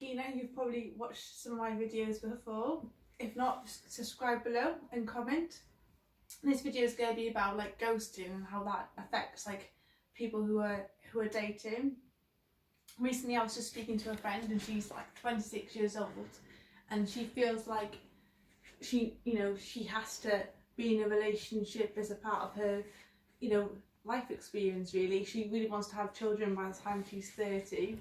Ekenna, you've probably watched some of my videos before. If not, subscribe below and comment. This video is going to be about like ghosting and how that affects like people who are dating. Recently I was just speaking to a friend and she's like 26 years old and she feels like she has to be in a relationship as a part of her life experience. Really, she really wants to have children by the time she's 30,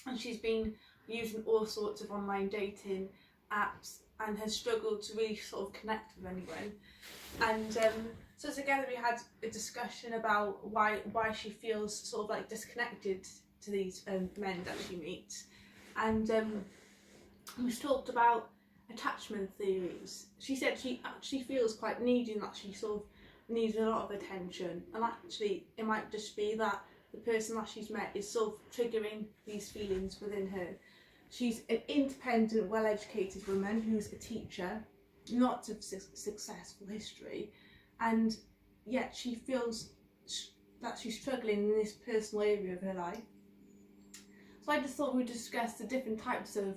and she's been using all sorts of online dating apps and has struggled to really sort of connect with anyone. And so together we had a discussion about why she feels sort of like disconnected to these men that she meets. And we talked about attachment theories. She said she actually feels quite needy and that she sort of needs a lot of attention, and actually it might just be that the person that she's met is sort of triggering these feelings within her. She's an independent, well-educated woman who's a teacher, lots of successful history, and yet she feels that she's struggling in this personal area of her life. So I just thought we'd discuss the different types of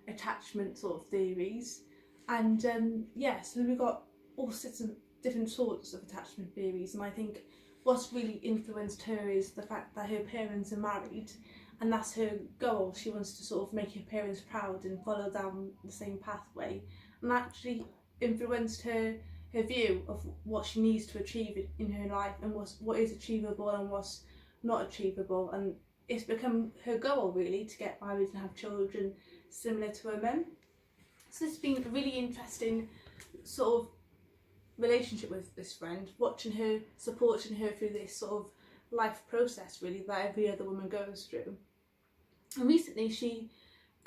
attachment sort of theories, and so we've got all sorts of different sorts of attachment theories, and I think what's really influenced her is the fact that her parents are married, and that's her goal. She wants to sort of make her parents proud and follow down the same pathway, and that actually influenced her view of what she needs to achieve in her life and what is achievable and what's not achievable, and it's become her goal really to get married and have children similar to her mum. So this has been a really interesting sort of relationship with this friend, watching her, supporting her through this sort of life process really that every other woman goes through. And recently she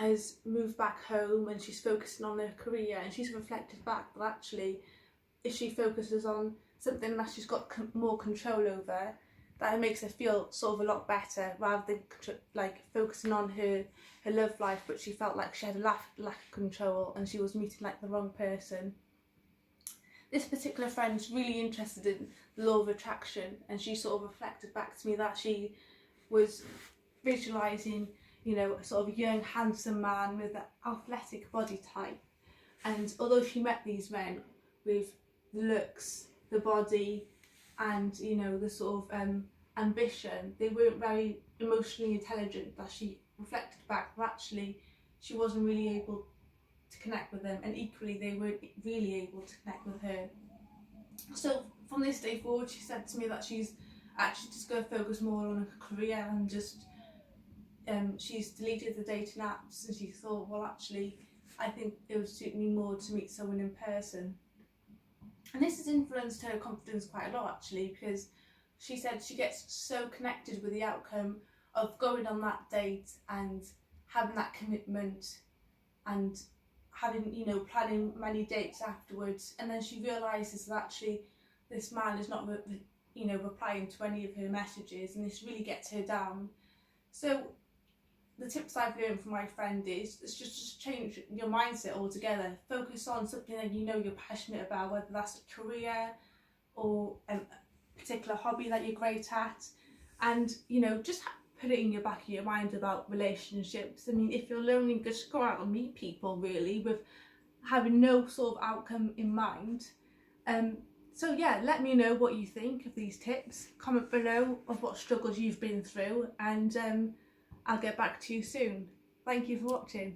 has moved back home and she's focusing on her career, and she's reflected back that actually if she focuses on something that she's got more control over, that it makes her feel sort of a lot better, rather than like focusing on her love life, but she felt like she had a lack of control and she was meeting like the wrong person. This particular friend is really interested in the law of attraction, and she sort of reflected back to me that she was visualising, a sort of young, handsome man with an athletic body type. And although she met these men with the looks, the body, and the sort of ambition, they weren't very emotionally intelligent, that she reflected back that actually she wasn't really able to connect with them, and equally they weren't really able to connect with her. So from this day forward, she said to me that she's actually just going to focus more on her career, and just she's deleted the dating apps, and she thought, well actually I think it would suit me more to meet someone in person. And this has influenced her confidence quite a lot actually, because she said she gets so connected with the outcome of going on that date and having that commitment and having, planning many dates afterwards, and then she realises that actually this man is not replying to any of her messages, and this really gets her down. So the tips I've learned from my friend is just change your mindset altogether. Focus on something that you're passionate about, whether that's a career or a particular hobby that you're great at, and just put it in your back of your mind about relationships. I mean, if you're lonely, just go out and meet people really, with having no sort of outcome in mind. So yeah, let me know what you think of these tips. Comment below of what struggles you've been through, and I'll get back to you soon. Thank you for watching.